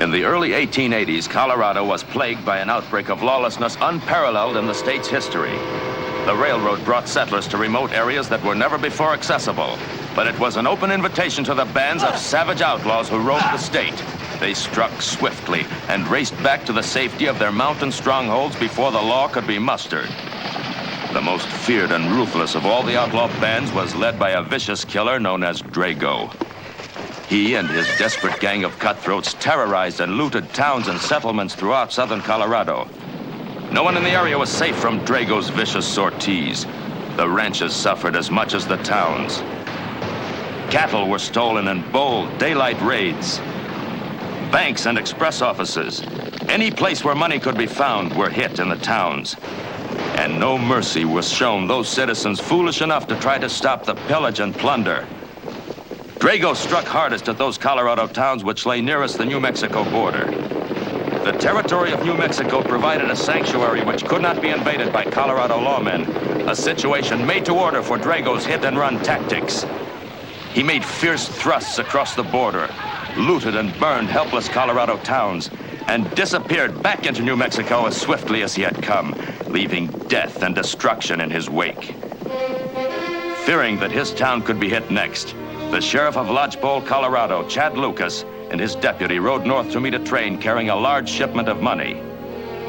In the early 1880s, Colorado was plagued by an outbreak of lawlessness unparalleled in the state's history. The railroad brought settlers to remote areas that were never before accessible, but it was an open invitation to the bands of savage outlaws who roamed the state. They struck swiftly and raced back to the safety of their mountain strongholds before the law could be mustered. The most feared and ruthless of all the outlaw bands was led by a vicious killer known as Drago. He and his desperate gang of cutthroats terrorized and looted towns and settlements throughout southern Colorado. No one in the area was safe from Drago's vicious sorties. The ranches suffered as much as the towns. Cattle were stolen in bold daylight raids. Banks and express offices, any place where money could be found, were hit in the towns. And no mercy was shown those citizens foolish enough to try to stop the pillage and plunder. Drago struck hardest at those Colorado towns which lay nearest the New Mexico border. The territory of New Mexico provided a sanctuary which could not be invaded by Colorado lawmen, a situation made to order for Drago's hit-and-run tactics. He made fierce thrusts across the border, looted and burned helpless Colorado towns, and disappeared back into New Mexico as swiftly as he had come, leaving death and destruction in his wake. Fearing that his town could be hit next, the sheriff of Lodgepole, Colorado, Chad Lucas, and his deputy rode north to meet a train carrying a large shipment of money.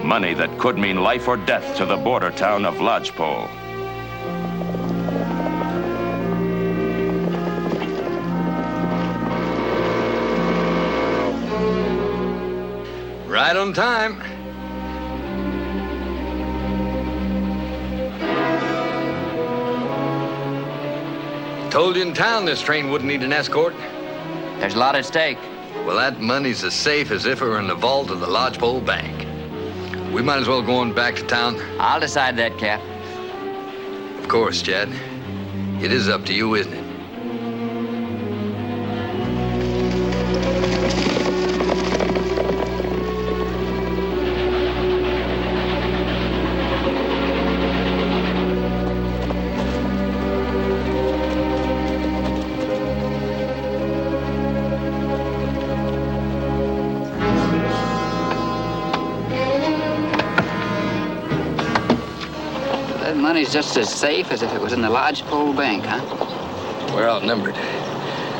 Money that could mean life or death to the border town of Lodgepole. Right on time. Told you in town this train wouldn't need an escort. There's a lot at stake. Well, that money's as safe as if it were in the vault of the Lodgepole Bank. We might as well go on back to town. I'll decide that, Cap. Of course, Chad. It is up to you, isn't it? Money's just as safe as if it was in the Lodgepole Bank, huh? We're outnumbered.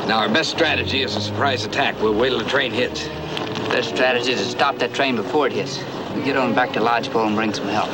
Now, our best strategy is a surprise attack. We'll wait till the train hits. Best strategy is to stop that train before it hits. We get on back to Lodgepole and bring some help.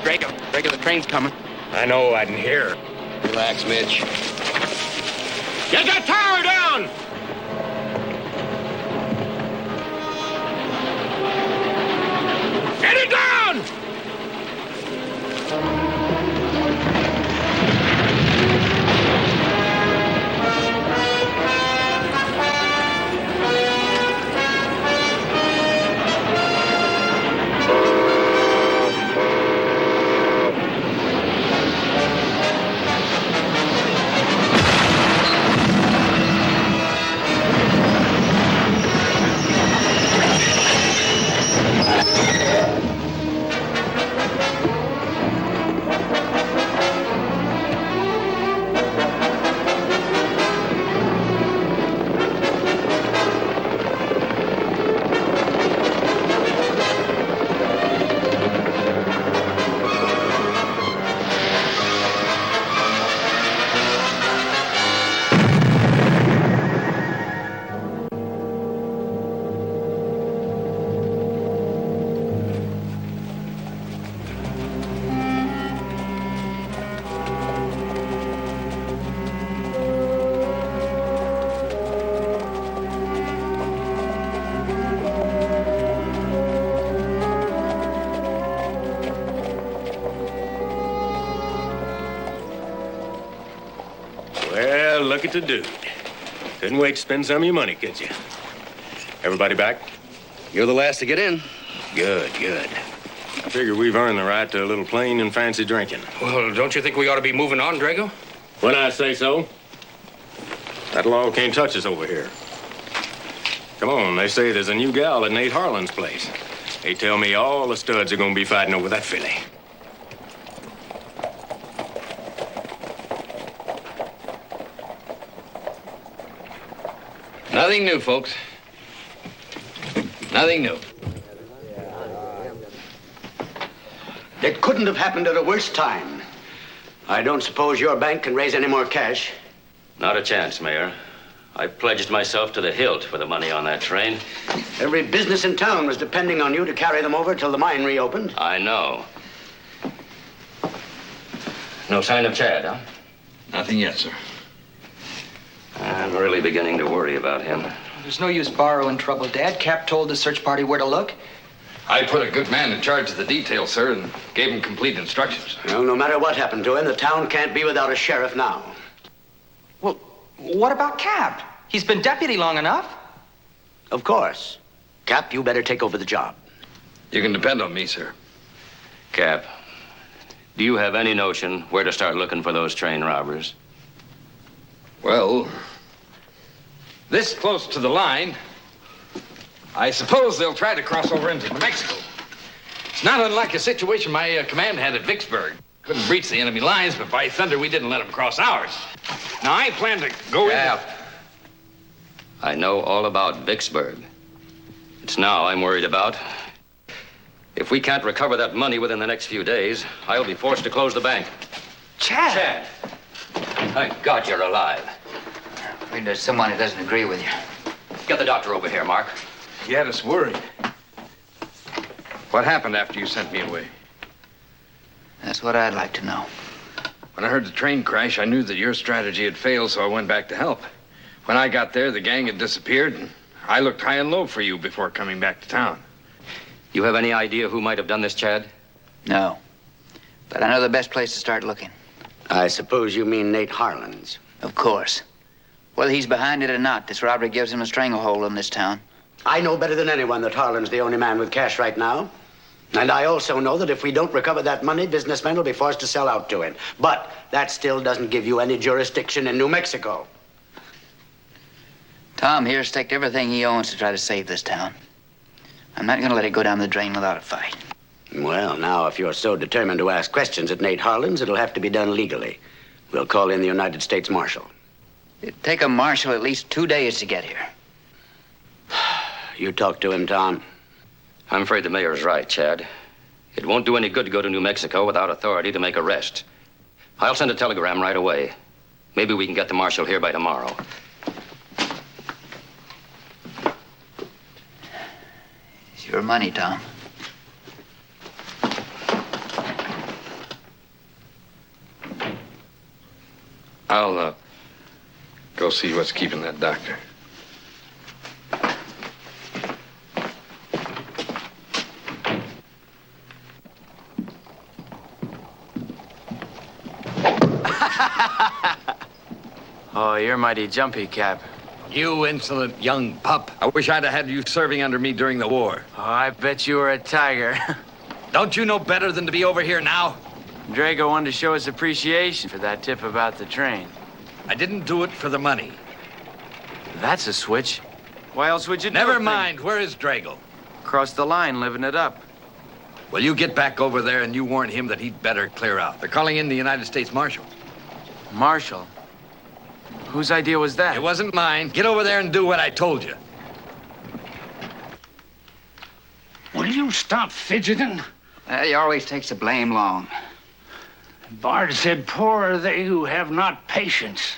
Drago, the train's coming. I know, I can hear. Relax, Mitch. Get that tower down! Get it down! look at the dude. Couldn't wait to spend some of your money, could you? Everybody back? You're the last to get in. Good, good. I figure we've earned the right to a little plain and fancy drinking. Well, don't you think we ought to be moving on, Drago? When I say so, that law can't touch us over here. Come on, they say there's a new gal at Nate Harlan's place. They tell me all the studs are gonna be fighting over that filly. Nothing new, folks. Nothing new. It couldn't have happened at a worse time. I don't suppose your bank can raise any more cash. Not a chance, Mayor. I pledged myself to the hilt for the money on that train. Every business in town was depending on you to carry them over till the mine reopened. I know. No sign of Chad, huh? Nothing yet, sir. I'm really beginning to worry about him. There's no use borrowing trouble, Dad. Cap told the search party where to look. I put a good man in charge of the detail, sir, and gave him complete instructions. Well, no matter what happened to him, the town can't be without a sheriff now. Well, what about Cap? He's been deputy long enough. Of course. Cap, you better take over the job. You can depend on me, sir. Cap, do you have any notion where to start looking for those train robbers? Well, this close to the line, I suppose they'll try to cross over into New Mexico. It's not unlike a situation my command had at Vicksburg. Couldn't breach the enemy lines, but by thunder, we didn't let them cross ours. Now, I plan to go in. I know all about Vicksburg. It's now I'm worried about. If we can't recover that money within the next few days, I'll be forced to close the bank. Chad! Thank God you're alive. I'm afraid there's someone who doesn't agree with you. Get the doctor over here, Mark. You had us worried. What happened after you sent me away? That's what I'd like to know. When I heard the train crash, I knew that your strategy had failed, so I went back to help. When I got there, the gang had disappeared, and I looked high and low for you before coming back to town. You have any idea who might have done this, Chad? No. But I know the best place to start looking. I suppose you mean Nate Harlan's. Of course. Whether he's behind it or not, this robbery gives him a stranglehold on this town. I know better than anyone that Harlan's the only man with cash right now. And I also know that if we don't recover that money, businessmen will be forced to sell out to him. But that still doesn't give you any jurisdiction in New Mexico. Tom here's staked everything he owns to try to save this town. I'm not going to let it go down the drain without a fight. Well, now, if you're so determined to ask questions at Nate Harlan's, it'll have to be done legally. We'll call in the United States Marshal. It'd take a marshal at least 2 days to get here. You talk to him, Tom. I'm afraid the mayor's right, Chad. It won't do any good to go to New Mexico without authority to make arrests. I'll send a telegram right away. Maybe we can get the marshal here by tomorrow. It's your money, Tom. I'll go see what's keeping that doctor. Oh, you're mighty jumpy, Cap. You insolent young pup. I wish I'd have had you serving under me during the war. Oh, I bet you were a tiger. Don't you know better than to be over here now? Drago wanted to show his appreciation for that tip about the train. I didn't do it for the money. That's a switch. Why else would you do Never it, mind. Where is Drago? Cross the line, living it up. Well, you get back over there and you warn him that he'd better clear out. They're calling in the United States Marshal. Marshal? Whose idea was that? It wasn't mine. Get over there and do what I told you. Will you stop fidgeting? He always takes the blame long. Bard said, poor are they who have not patience.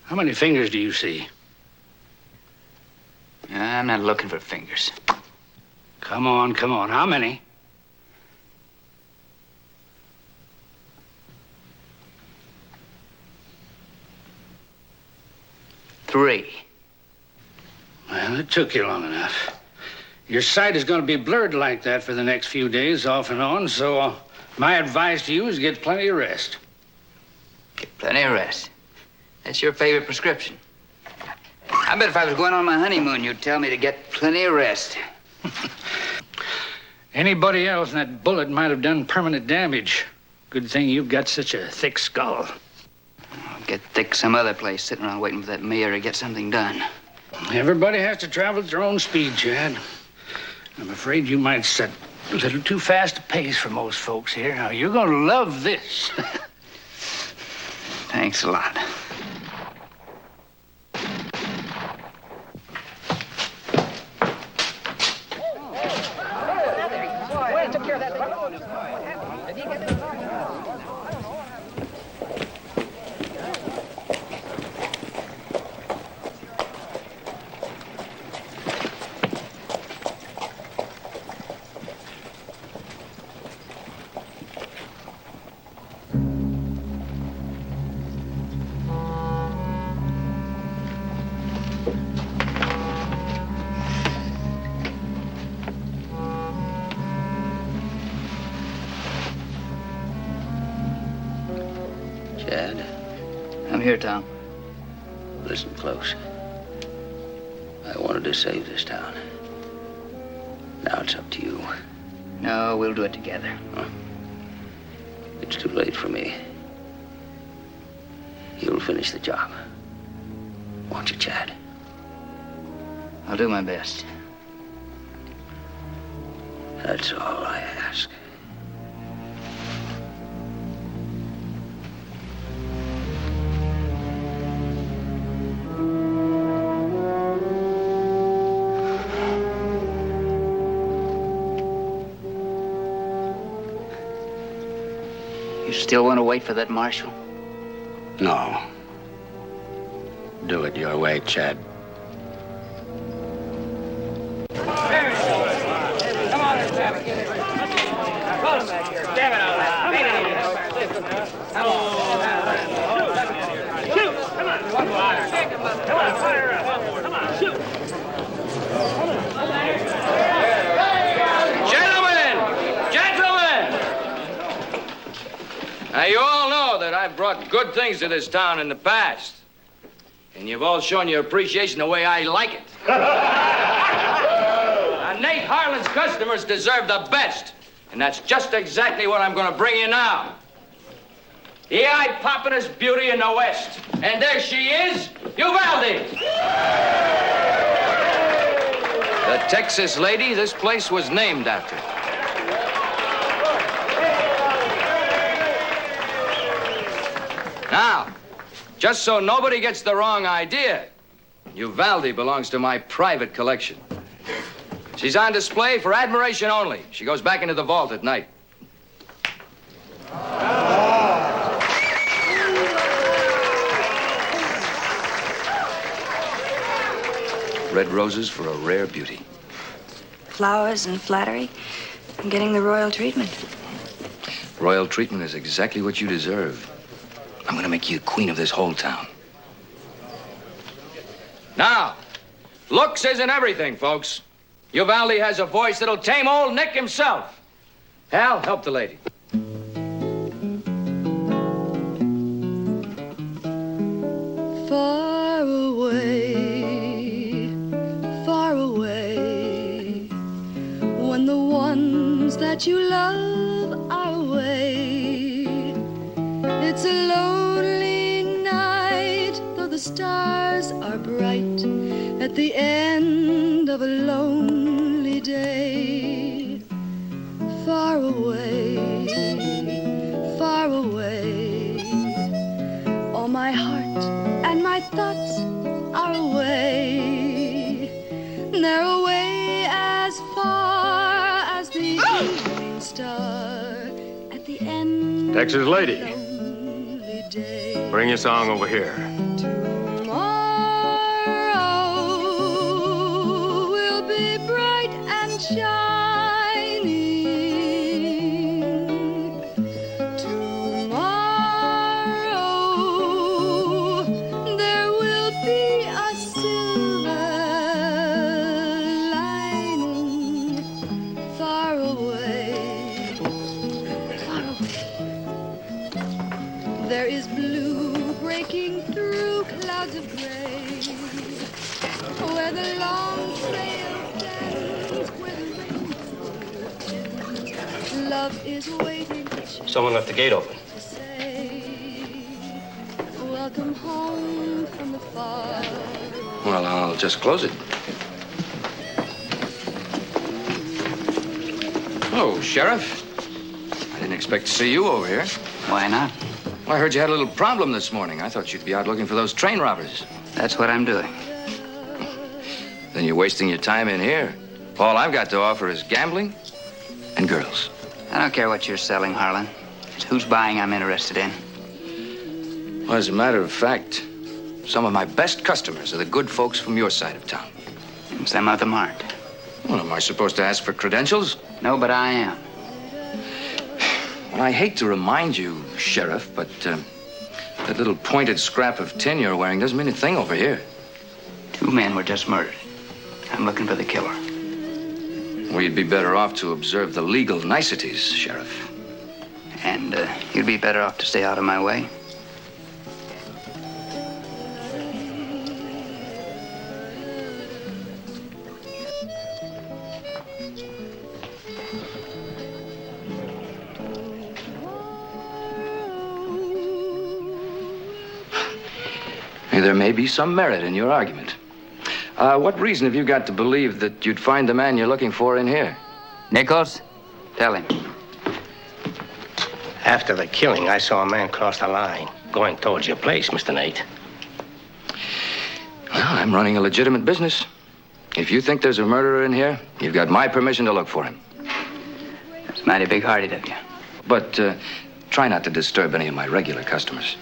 How many fingers do you see? I'm not looking for fingers. Come on, come on. How many? Three. Well, it took you long enough. Your sight is going to be blurred like that for the next few days, off and on, so my advice to you is get plenty of rest. Get plenty of rest. That's your favorite prescription. I bet if I was going on my honeymoon, you'd tell me to get plenty of rest. Anybody else, that bullet might have done permanent damage. Good thing you've got such a thick skull. I'll get thick some other place, sitting around waiting for that mayor to get something done. Everybody has to travel at their own speed, Chad. I'm afraid you might set a little too fast a pace for most folks here. Now, you're going to love this. Thanks a lot. Chad? I'm here, Tom. Listen close. I wanted to save this town. Now it's up to you. No, we'll do it together. Huh? It's too late for me. You'll finish the job. Won't you, Chad? I'll do my best. That's all I ask. You still want to wait for that marshal? No. Do it your way, Chad. Now, you all know that I've brought good things to this town in the past. And you've all shown your appreciation the way I like it. Now, Nate Harlan's customers deserve the best. And that's just exactly what I'm going to bring you now. The eye-poppin'est beauty in the West. And there she is, Uvalde. The Texas lady this place was named after. Now, just so nobody gets the wrong idea, Uvalde belongs to my private collection. She's on display for admiration only. She goes back into the vault at night. Red roses for a rare beauty. Flowers and flattery, and getting the royal treatment. Royal treatment is exactly what you deserve. I'm gonna make you queen of this whole town. Now, looks isn't everything, folks. Uvalde has a voice that'll tame old Nick himself. Hal, help the lady. Far away, when the ones that you love are away. It's a lonely night, though the stars are bright, at the end of a lonely day. Far away, all my heart and my thoughts are away. They're away as far as the evening star at the end. Texas lady, of a lonely day. bring your song over here. Tomorrow clouds of gray, where the long trail bends, where the rainbow ends. Love is waiting Someone left the gate open. to say, welcome home from the far. Well, I'll just close it. Oh, Sheriff. I didn't expect to see you over here. Why not? Well, I heard you had a little problem this morning. I thought you'd be out looking for those train robbers. That's what I'm doing. Then you're wasting your time in here. All I've got to offer is gambling and girls. I don't care what you're selling, Harlan. It's who's buying I'm interested in. Well, as a matter of fact, some of my best customers are the good folks from your side of town. And some of them aren't. Well, am I supposed to ask for credentials? No, but I am. Well, I hate to remind you, Sheriff, but that little pointed scrap of tin you're wearing doesn't mean a thing over here. 2 men were just murdered. I'm looking for the killer. Well, you'd be better off to observe the legal niceties, Sheriff. And you'd be better off to stay out of my way. There may be some merit in your argument. What reason have you got to believe that you'd find the man you're looking for in here? Nichols, tell him. After the killing, I saw a man cross the line, going towards your place, Mr. Nate. Well, I'm running a legitimate business. If you think there's a murderer in here, you've got my permission to look for him. That's mighty big-hearted of you. But try not to disturb any of my regular customers.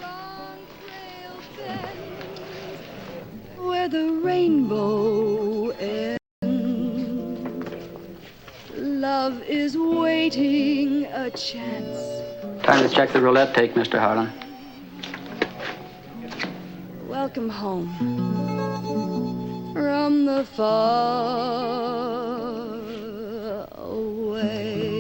Where the rainbow ends, love is waiting a chance. Time to check the roulette take, Mr. Harlan. Welcome home from the far away.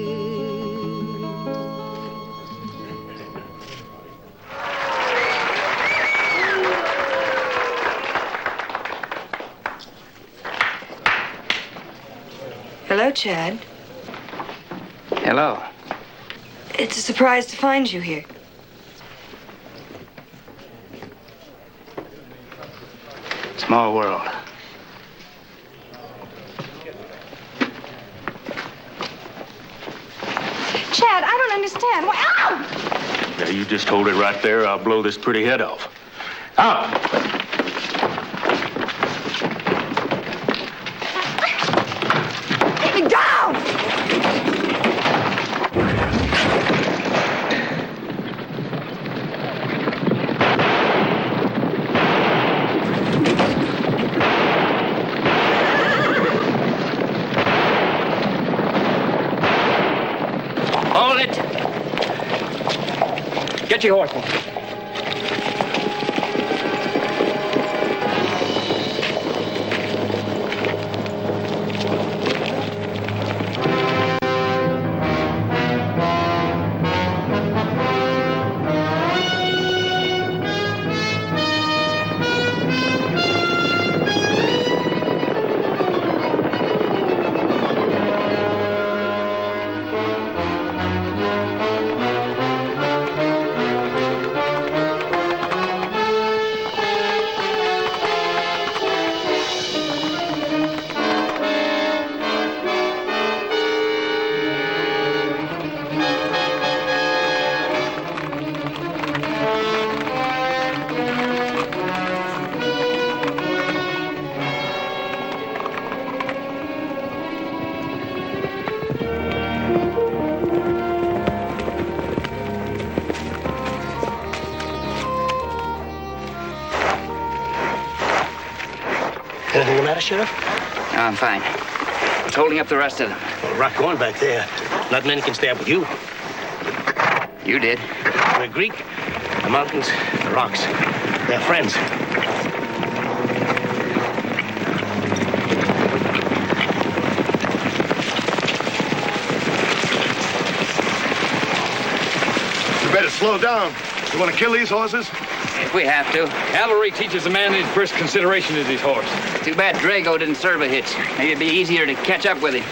Hello, Chad. Hello. It's a surprise to find you here. Small world. Chad, I don't understand. Why? Ow! Now, you just hold it right there. I'll blow this pretty head off. Out! Take me down! Hold it. Get your horse, man. Anything the matter, Sheriff? No, I'm fine. What's holding up the rest of them? Well, rock going back there. Not many can stay up with you. You did. The Greek, the mountains, the rocks. They're friends. You better slow down. You want to kill these horses? If we have to. Cavalry teaches a man his first consideration is his horse. Too bad Drago didn't serve a hitch. Maybe it'd be easier to catch up with him.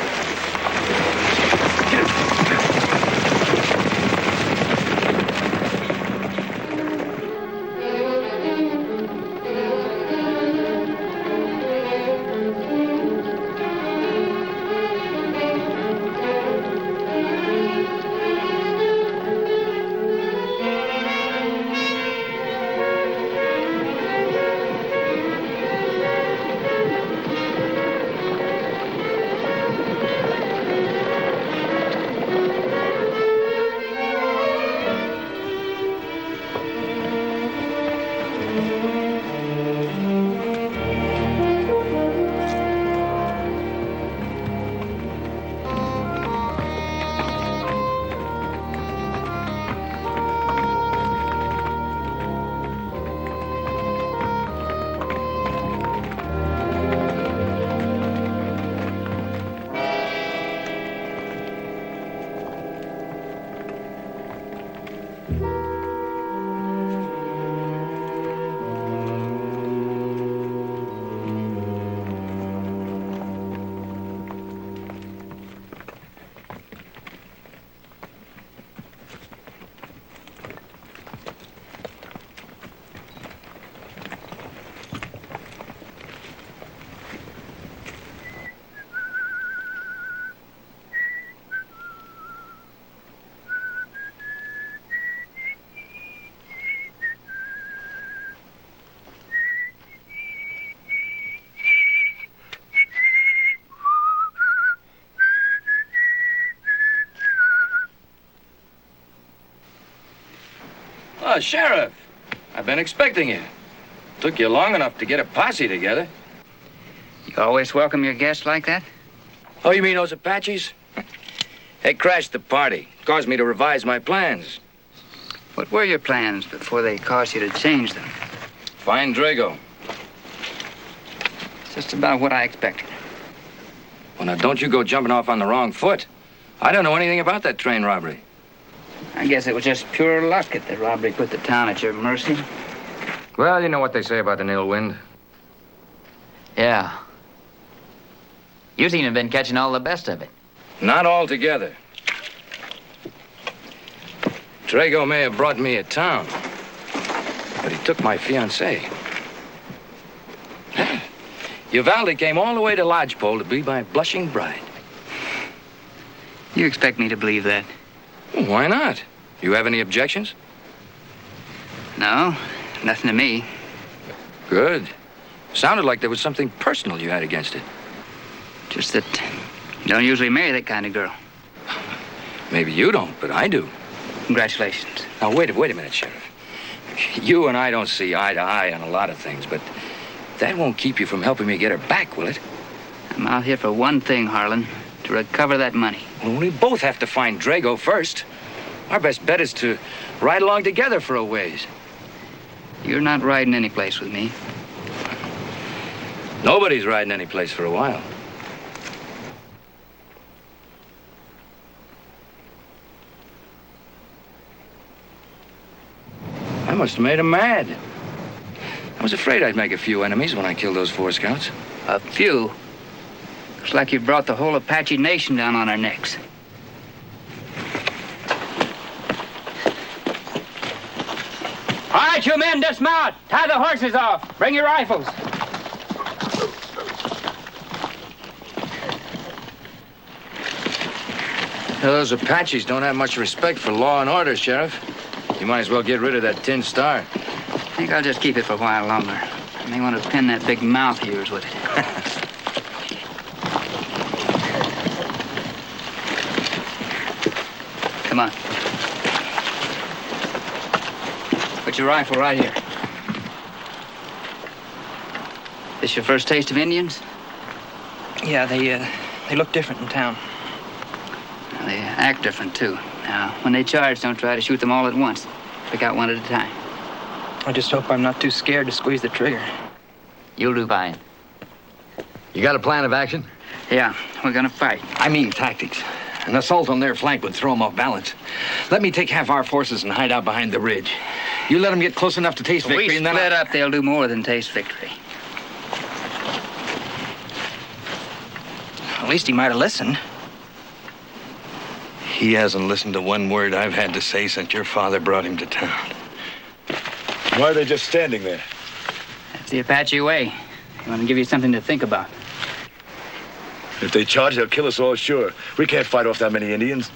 Oh, Sheriff. I've been expecting you. Took you long enough to get a posse together. You always welcome your guests like that? Oh, you mean those Apaches? They crashed the party. Caused me to revise my plans. What were your plans before they caused you to change them? Find Drago. Just about what I expected. Well, now, don't you go jumping off on the wrong foot. I don't know anything about that train robbery. I guess it was just pure luck that the robbery put the town at your mercy. Well, you know what they say about an ill wind. Yeah. You seem to have been catching all the best of it. Not altogether. Drago may have brought me a town, but he took my fiancée. Uvalde came all the way to Lodgepole to be my blushing bride. You expect me to believe that? Well, why not? You have any objections? No, nothing to me. Good. Sounded like there was something personal you had against it. Just that you don't usually marry that kind of girl. Maybe you don't, but I do. Congratulations. Now, wait a minute, Sheriff. You and I don't see eye to eye on a lot of things, but that won't keep you from helping me get her back, will it? I'm out here for one thing, Harlan. To recover that money. Well, we both have to find Drago first. Our best bet is to ride along together for a ways. You're not riding any place with me. Nobody's riding any place for a while. I must have made him mad. I was afraid I'd make a few enemies when I killed those 4 scouts. A few? Looks like you brought the whole Apache nation down on our necks. All right, you men, dismount. Tie the horses off. Bring your rifles. Those Apaches don't have much respect for law and order, Sheriff. You might as well get rid of that tin star. I think I'll just keep it for a while longer. I may want to pin that big mouth of yours with it. Come on. Put your rifle right here. This your first taste of Indians? Yeah, they look different in town. Well, they act different, too. Now, when they charge, don't try to shoot them all at once. Pick out one at a time. I just hope I'm not too scared to squeeze the trigger. You'll do fine. You got a plan of action? Yeah, we're gonna fight. I mean tactics. An assault on their flank would throw them off balance. Let me take half our forces and hide out behind the ridge. You let them get close enough to taste victory, If we and then split up, they'll do more than taste victory. At least he might have listened. He hasn't listened to one word I've had to say since your father brought him to town. Why are they just standing there? That's the Apache way. They want to give you something to think about. If they charge, they'll kill us all, sure. We can't fight off that many Indians.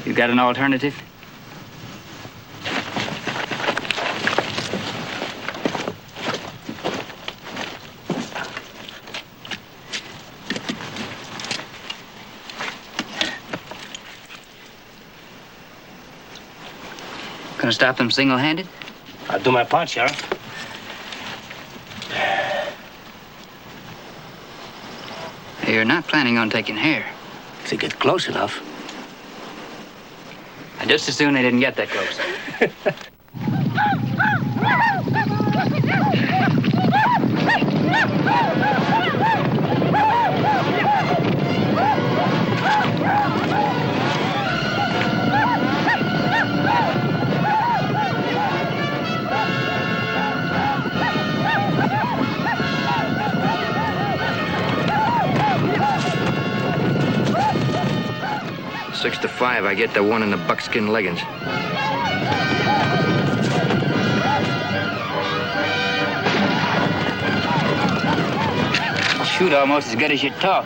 You got an alternative? Gonna stop them single-handed? I'll do my part, Sheriff. You're not planning on taking hair. If they get close enough. I'd just as soon they didn't get that close. Six to 5, I get the one in the buckskin leggings. Shoot almost as good as you talk.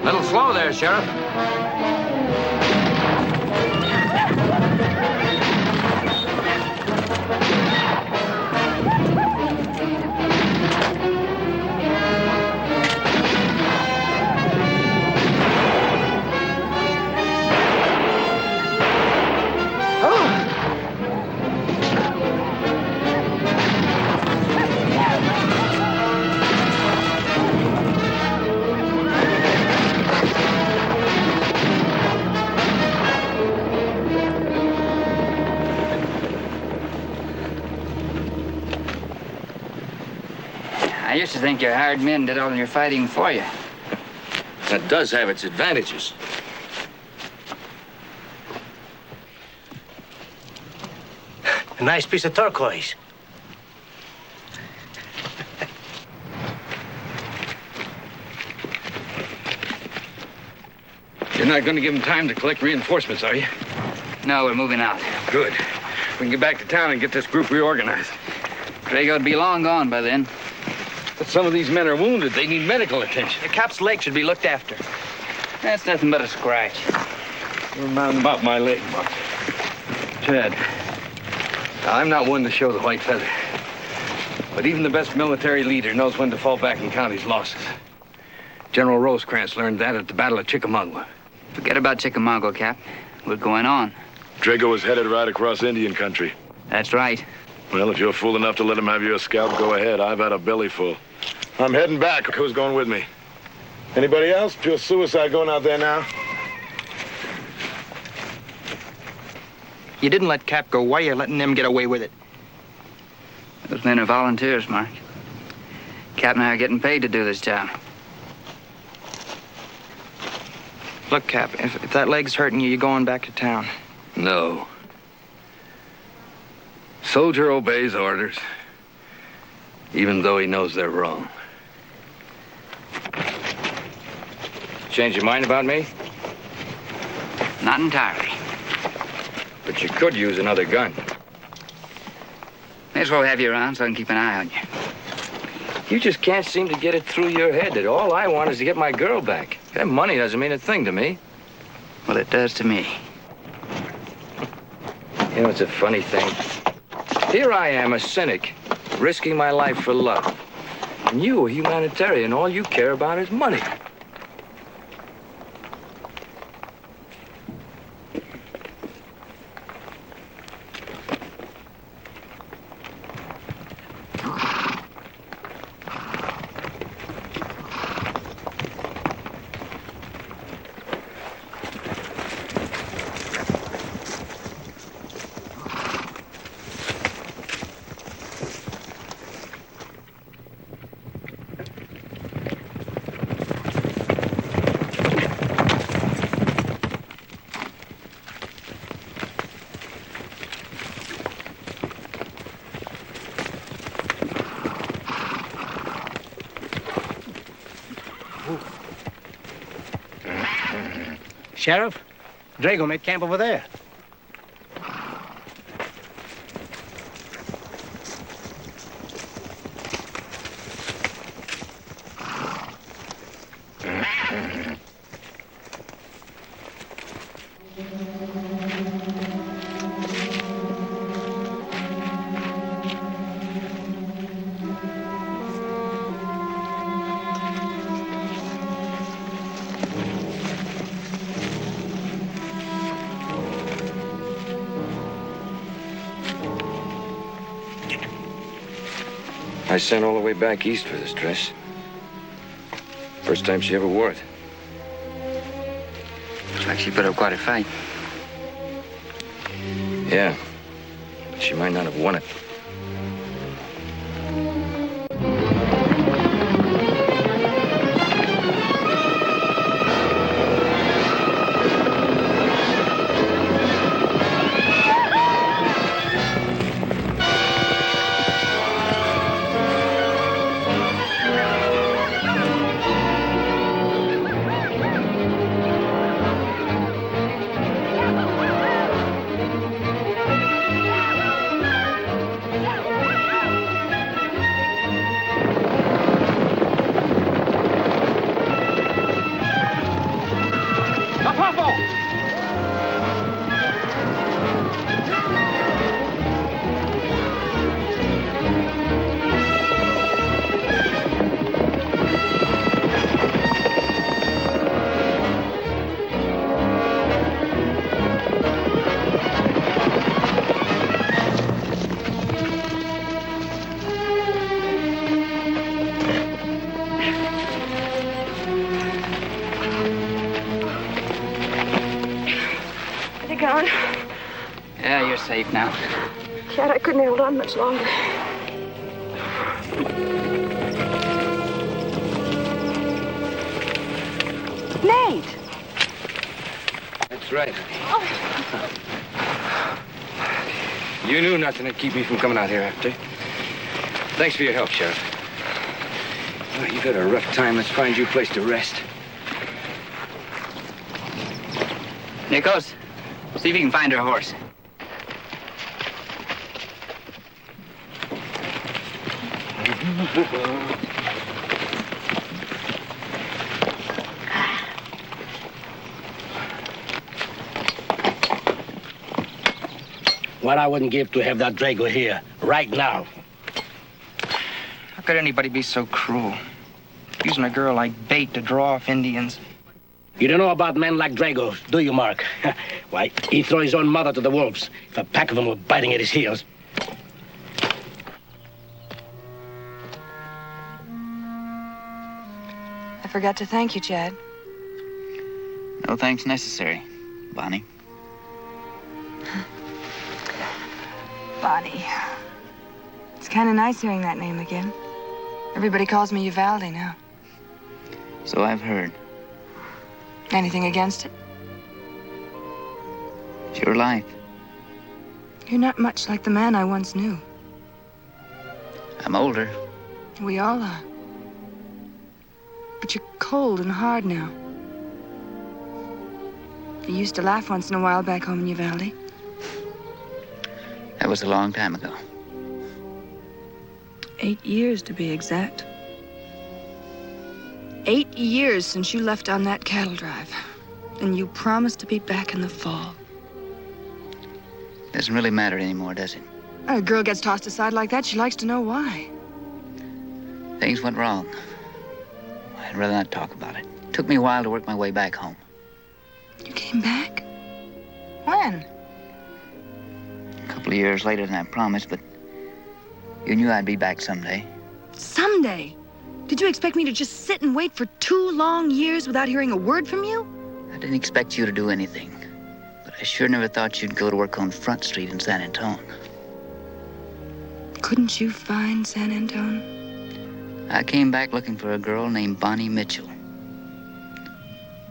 Little slow there, Sheriff. I used to think your hired men did all your fighting for you. That does have its advantages. A nice piece of turquoise. You're not going to give them time to collect reinforcements, are you? No, we're moving out. Good. We can get back to town and get this group reorganized. Drago'd be long gone by then. But some of these men are wounded. They need medical attention. The Cap's leg should be looked after. That's nothing but a scratch. Never mind about my leg, Mark. Chad, now, I'm not one to show the white feather. But even the best military leader knows when to fall back and count his losses. General Rosecrans learned that at the Battle of Chickamauga. Forget about Chickamauga, Cap. We're going on. Drago was headed right across Indian country. That's right. Well, if you're fool enough to let him have your scalp, go ahead. I've had a belly full. I'm heading back. Who's going with me? Anybody else? Pure suicide going out there now? You didn't let Cap go. Why are you letting them get away with it? Those men are volunteers, Mark. Cap and I are getting paid to do this job. Look, Cap, if that leg's hurting you, you're going back to town. No. Soldier obeys orders, even though he knows they're wrong. Change your mind about me? Not entirely. But you could use another gun. May as well have you around so I can keep an eye on you. You just can't seem to get it through your head that all I want is to get my girl back. That money doesn't mean a thing to me. Well, it does to me. You know, it's a funny thing. Here I am, a cynic, risking my life for love. And you, a humanitarian, all you care about is money. Sheriff, Drago made camp over there. I sent all the way back east for this dress. First time she ever wore it. Looks like she put up quite a fight. Yeah. She might not have won it. Gone. Yeah, you're safe now. Chad, I couldn't hold on much longer. Nate! That's right. You knew nothing to keep me from coming out here after. Thanks for your help, Sheriff. Well, you've had a rough time. Let's find you a place to rest. Nichols, see if you can find her horse. What I wouldn't give to have that Drago here, right now. How could anybody be so cruel? Using a girl like bait to draw off Indians. You don't know about men like Drago, do you, Mark? Why, he'd throw his own mother to the wolves if a pack of them were biting at his heels. I forgot to thank you, Chad. No thanks necessary, Bonnie. Bonnie. It's kind of nice hearing that name again. Everybody calls me Uvalde now. So I've heard. Anything against it? It's your life. You're not much like the man I once knew. I'm older. We all are. But you're cold and hard now. You used to laugh once in a while back home in Uvalde. That was a long time ago. 8 years, to be exact. 8 years since you left on that cattle drive. And you promised to be back in the fall. Doesn't really matter anymore, does it? A girl gets tossed aside like that, she likes to know why. Things went wrong. I'd rather not talk about it. Took me a while to work my way back home. You came back? When? A couple of years later than I promised, but you knew I'd be back someday. Someday? Did you expect me to just sit and wait for 2 long years without hearing a word from you? I didn't expect you to do anything, but I sure never thought you'd go to work on Front Street in San Antone. Couldn't you find San Antone? I came back looking for a girl named Bonnie Mitchell.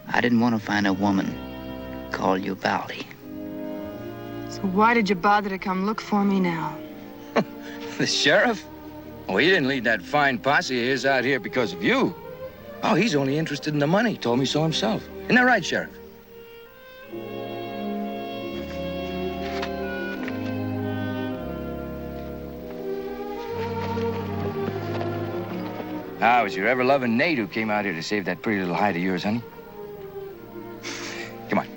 I didn't want to find a woman called Uvalde. So why did you bother to come look for me now? The sheriff? Oh, he didn't lead that fine posse of his out here because of you. Oh, he's only interested in the money. Told me so himself. Isn't that right, Sheriff? Ah, it was your ever-loving Nate who came out here to save that pretty little hide of yours, honey. Come on.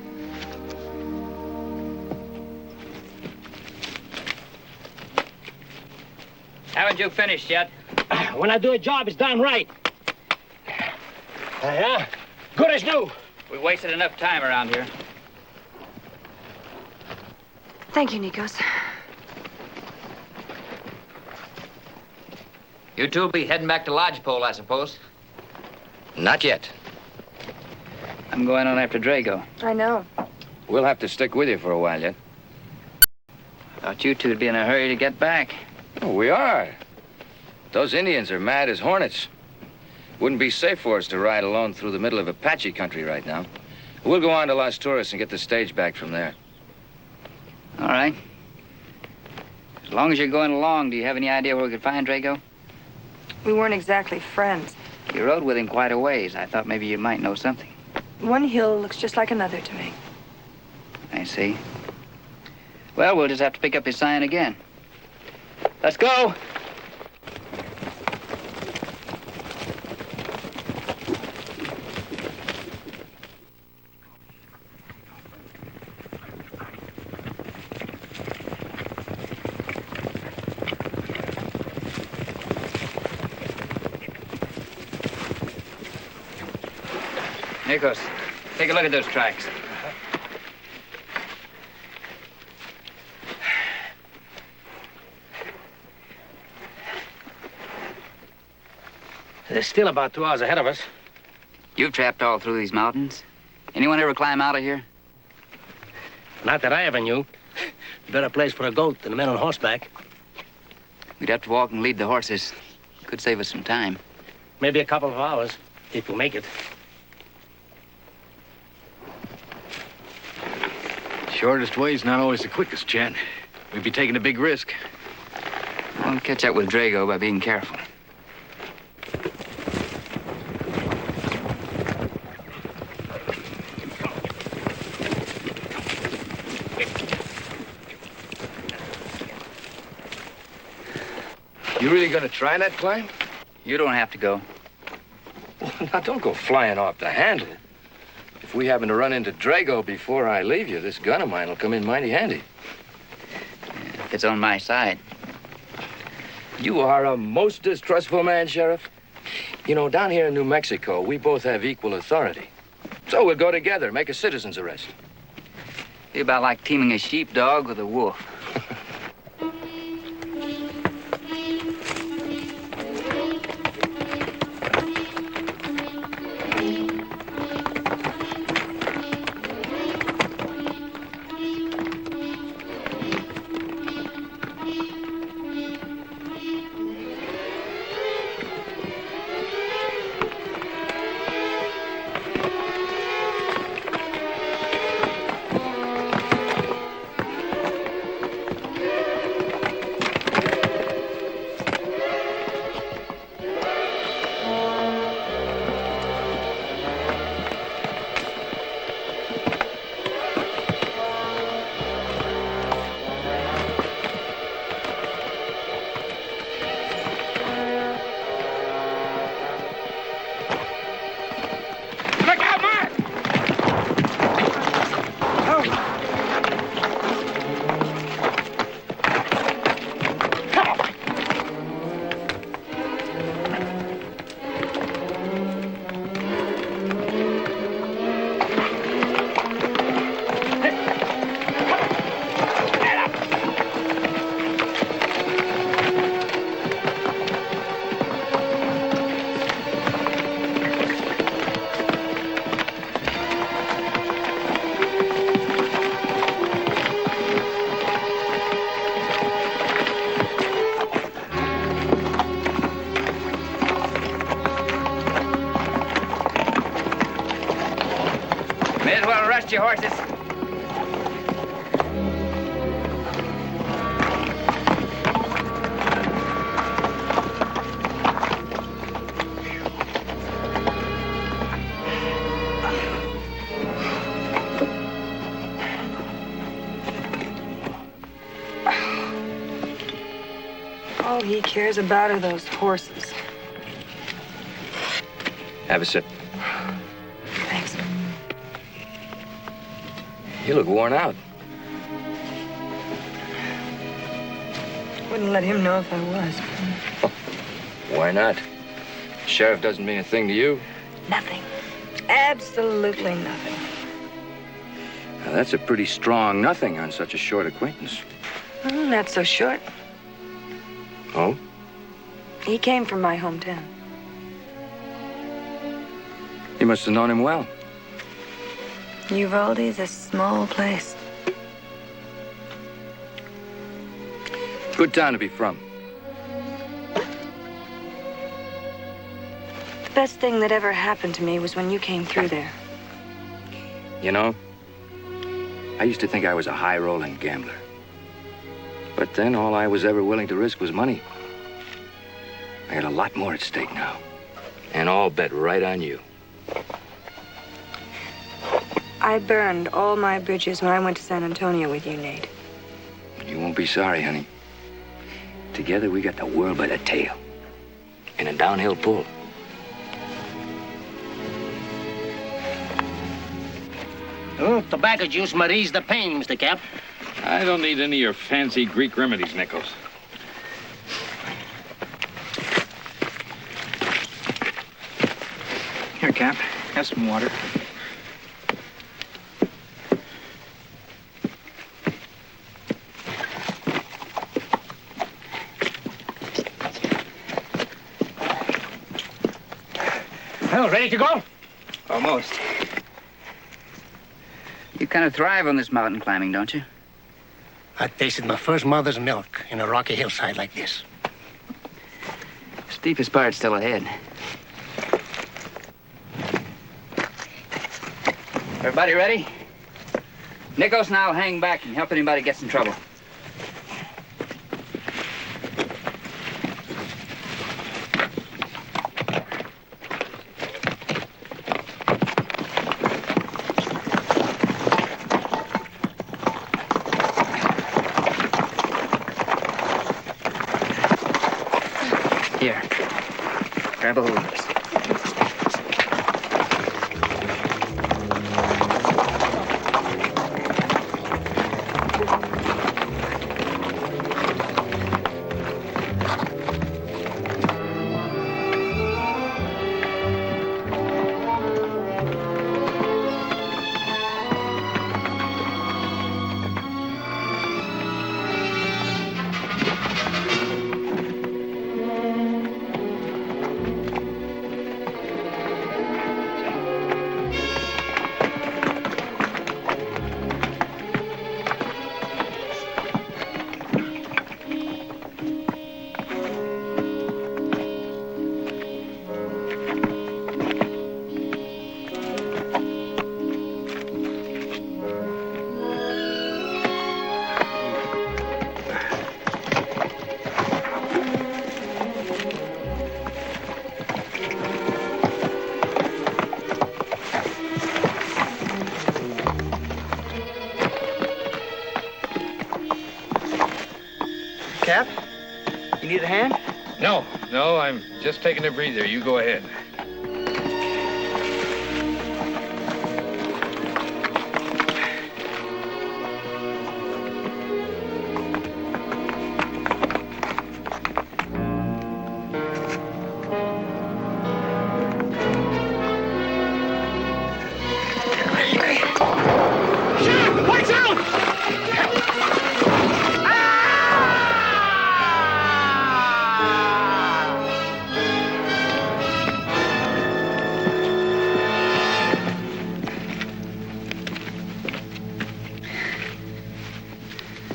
Haven't you finished yet? When I do a job, it's done right. Yeah? Good as new. We wasted enough time around here. Thank you, Nikos. You two will be heading back to Lodgepole, I suppose. Not yet. I'm going on after Drago. I know. We'll have to stick with you for a while yet. Thought you two'd be in a hurry to get back. Oh, we are. Those Indians are mad as hornets. Wouldn't be safe for us to ride alone through the middle of Apache country right now. We'll go on to Las Turras and get the stage back from there. All right. As long as you're going along, do you have any idea where we could find Drago? We weren't exactly friends. You rode with him quite a ways. I thought maybe you might know something. One hill looks just like another to me. I see. Well, we'll just have to pick up his sign again. Let's go! Nikos, take a look at those tracks. They're still about 2 hours ahead of us. You've trapped all through these mountains. Anyone ever climb out of here? Not that I ever knew. Better place for a goat than a man on horseback. We'd have to walk and lead the horses. Could save us some time. Maybe a couple of hours, if we make it. Shortest way is not always the quickest, Chad. We'd be taking a big risk. We'll catch up with Drago by being careful. You really gonna try that climb? You don't have to go. Well, now, don't go flying off the handle. If we happen to run into Drago before I leave you, this gun of mine will come in mighty handy. If it's on my side. You are a most distrustful man, Sheriff. You know, down here in New Mexico, we both have equal authority. So we'll go together, make a citizen's arrest. Be about like teaming a sheepdog with a wolf. your horses. All he cares about are those horses. Have a sip. Thanks. You look worn out. Wouldn't let him know if I was. Why not? Sheriff doesn't mean a thing to you. Nothing. Absolutely nothing. Now, that's a pretty strong nothing on such a short acquaintance. Not so short. Oh? He came from my hometown. You must have known him well. Uvalde's a small place. Good town to be from. The best thing that ever happened to me was when you came through there. You know, I used to think I was a high-rolling gambler. But then all I was ever willing to risk was money. I got a lot more at stake now. And all bet right on you. I burned all my bridges when I went to San Antonio with you, Nate. You won't be sorry, honey. Together we got the world by the tail. In a downhill pull. Oh, tobacco juice might ease the pain, Mr. Cap. I don't need any of your fancy Greek remedies, Nichols. Here, Cap. Have some water. Well, ready to go? Almost. You kind of thrive on this mountain climbing, don't you? I tasted my first mother's milk in a rocky hillside like this. Steepest part's still ahead. Everybody ready? Nichols and I'll hang back and help anybody gets in trouble. Here, grab a hold of this. Cap, you need a hand? No, I'm just taking a breather. You go ahead.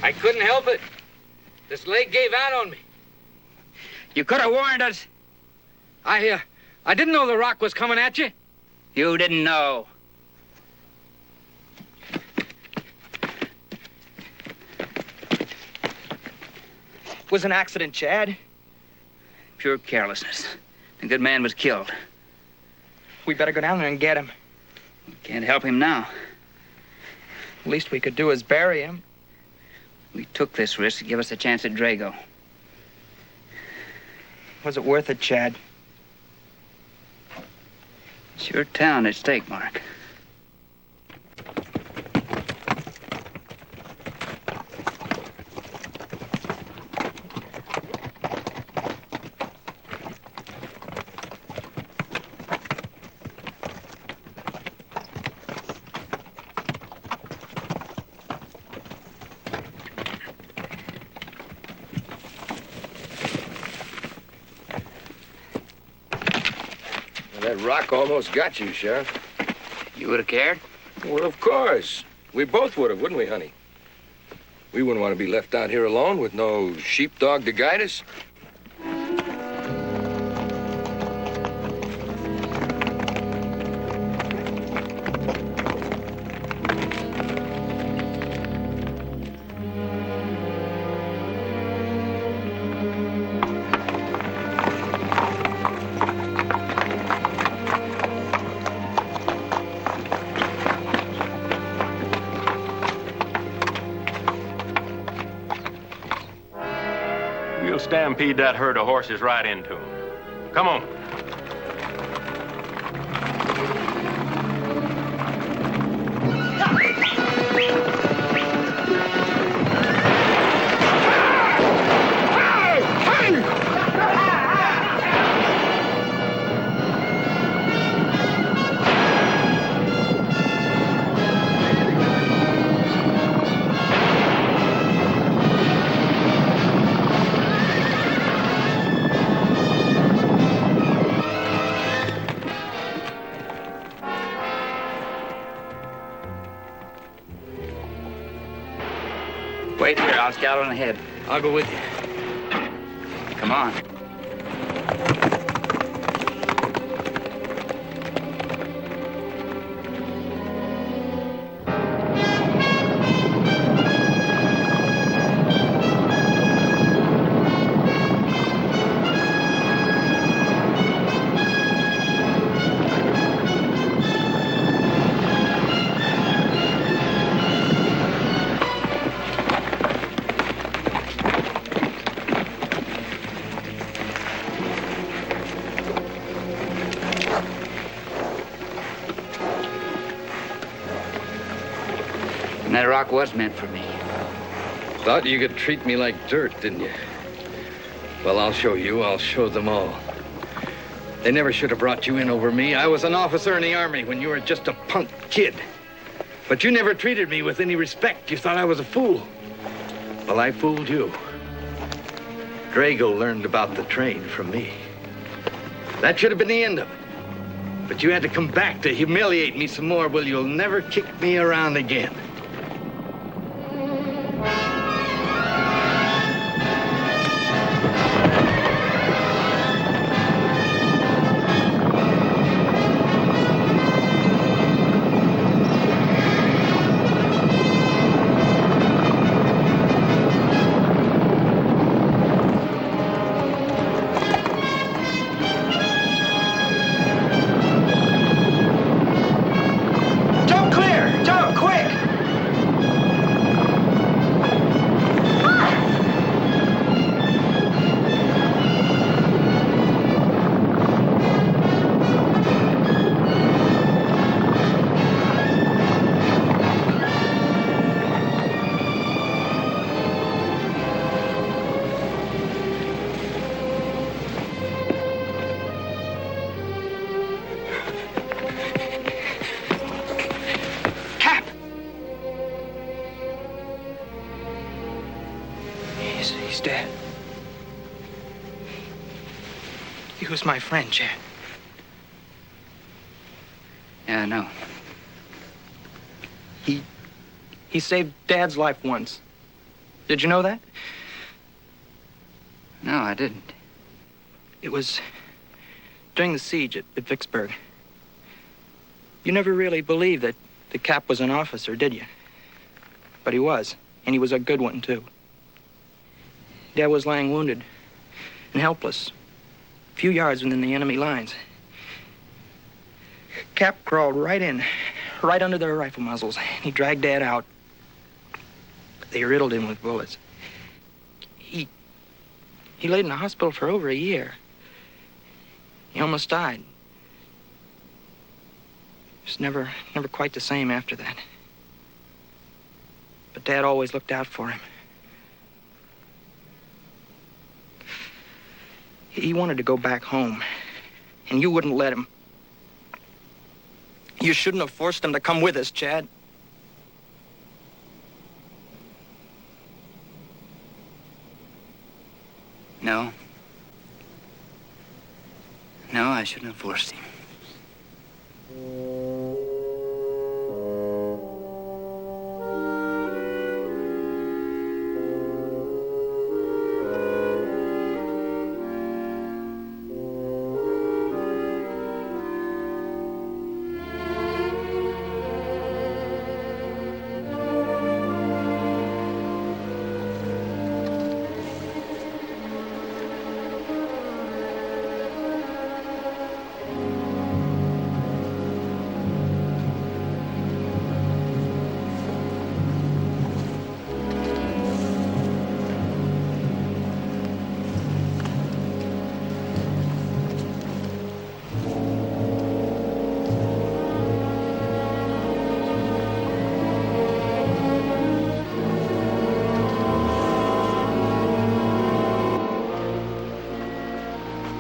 I couldn't help it. This leg gave out on me. You could have warned us. I didn't know the rock was coming at you. You didn't know. was an accident, Chad. Pure carelessness. The good man was killed. We better go down there and get him. We can't help him now. Least we could do is bury him. We took this risk to give us a chance at Drago. Was it worth it, Chad? It's your town at stake, Mark. That rock almost got you, Sheriff. You would have cared? Well, of course. We both would have, wouldn't we, honey? We wouldn't want to be left out here alone with no sheepdog to guide us. We'll stampede that herd of horses right into him. Come on. Wait here, I'll scout on ahead. I'll go with you. Come on. And that rock was meant for me. Thought you could treat me like dirt, didn't you? Well, I'll show you. I'll show them all. They never should have brought you in over me. I was an officer in the Army when you were just a punk kid. But you never treated me with any respect. You thought I was a fool. Well, I fooled you. Drago learned about the train from me. That should have been the end of it. But you had to come back to humiliate me some more. Well, you'll never kick me around again. He's dead. He was my friend, Chad. Yeah, I know. He saved Dad's life once. Did you know that? No, I didn't. It was during the siege at Vicksburg. You never really believed that the Cap was an officer, did you? But he was, and he was a good one, too. Dad was lying wounded and helpless, a few yards within the enemy lines. Cap crawled right in, right under their rifle muzzles. He dragged Dad out. They riddled him with bullets. He laid in the hospital for over a year. He almost died. He was never quite the same after that. But Dad always looked out for him. He wanted to go back home, and you wouldn't let him. You shouldn't have forced him to come with us, Chad. No. No, I shouldn't have forced him.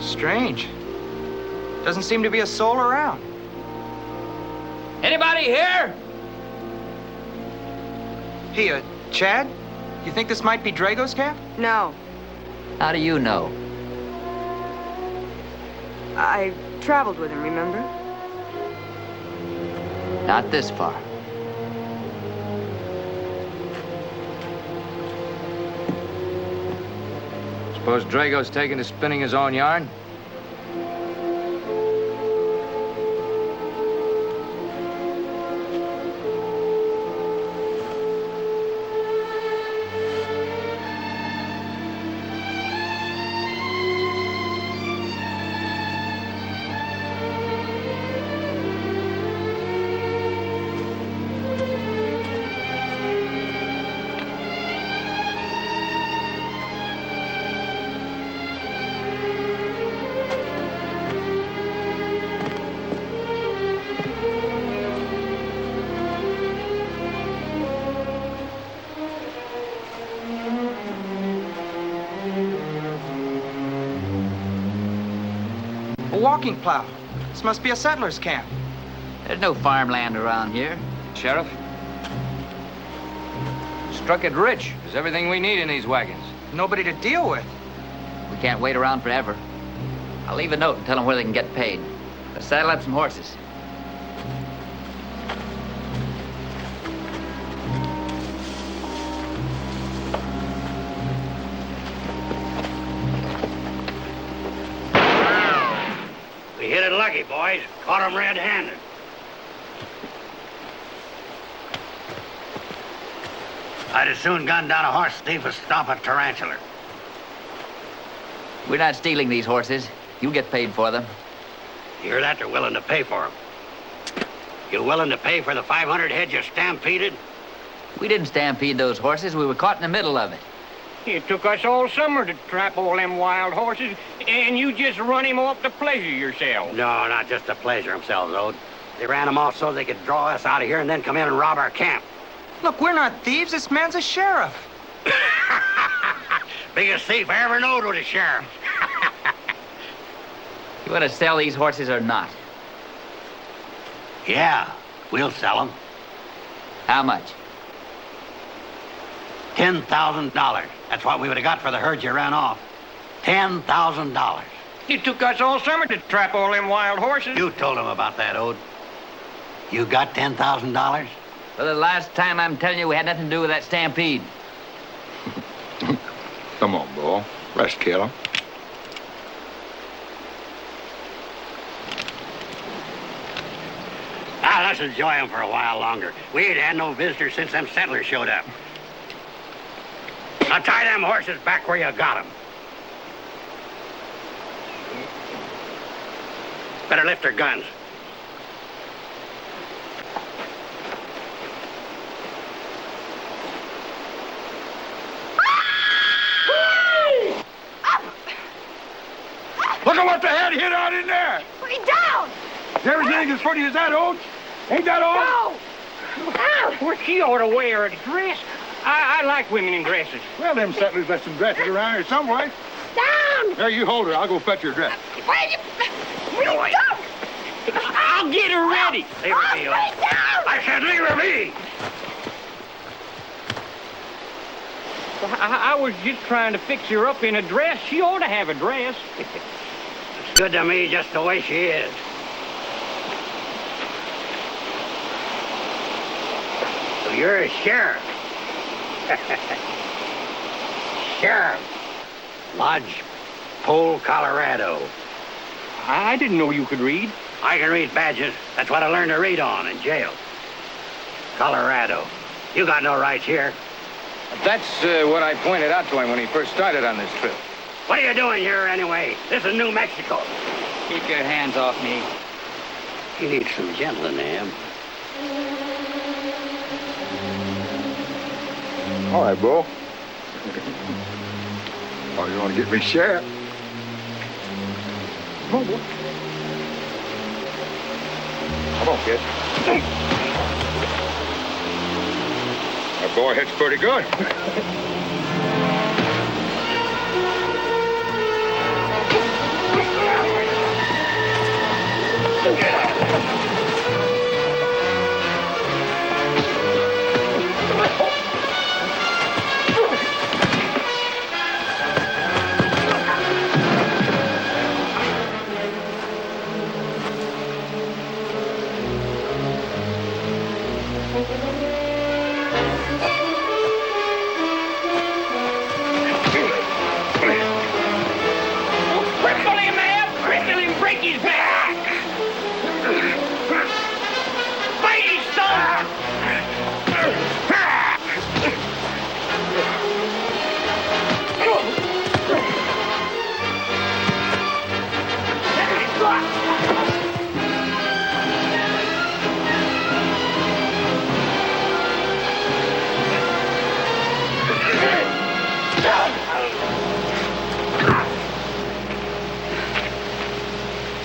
Strange. Doesn't seem to be a soul around. Anybody here? Hey, Chad? You think this might be Drago's camp? No. How do you know? I traveled with him, remember? Not this far. Suppose Drago's taken to spinning his own yarn? Walking plow. This must be a settler's camp. There's no farmland around here. Sheriff? Struck it rich. There's everything we need in these wagons. Nobody to deal with. We can't wait around forever. I'll leave a note and tell them where they can get paid. Let's saddle up some horses. We hit it lucky, boys. Caught him red-handed. I'd as soon gun down a horse thief as stomp a tarantula. We're not stealing these horses. You'll get paid for them. You hear that? They're willing to pay for them. You willing to pay for the 500 head you stampeded? We didn't stampede those horses. We were caught in the middle of it. It took us all summer to trap all them wild horses, and you just run him off to pleasure yourself. No, not just to pleasure themselves, Ode. They ran them off so they could draw us out of here and then come in and rob our camp. Look, we're not thieves. This man's a sheriff. Biggest thief I ever knowed was a sheriff. You want to sell these horses or not? Yeah, we'll sell them. How much? $10,000. That's what we would have got for the herd you ran off. $10,000. It took us all summer to trap all them wild horses. You told him about that, Ode. You got $10,000? For the last time, I'm telling you, we had nothing to do with that stampede. Come on, boy. Let's kill him. Now, let's enjoy them for a while longer. We ain't had no visitors since them settlers showed up. Now tie them horses back where you got them. Better lift their guns. Look at what the head hit out in there. Put him down! Is everything as pretty as that, Oates? Ain't that all? No! Well, she ought to wear a dress. I like women in dresses. Well, them settlers left some dresses around here somewhere. Down! There, you hold her. I'll go fetch your dress. Wait, don't! I'll get her ready. Leave her be, Oates. Put him down! I said leave her be. I was just trying to fix her up in a dress. She ought to have a dress. It's good to me just the way she is. So you're a sheriff. Sheriff. Lodge Pole, Colorado. I didn't know you could read. I can read badges. That's what I learned to read on in jail. Colorado. You got no rights here. That's what I pointed out to him when he first started on this trip. What are you doing here anyway? This is New Mexico. Keep your hands off me. You need some gentling, Am. All right, Bo. Oh, you want to get me sheriff? Come on, boy. Come on, kid. That boy hits pretty good.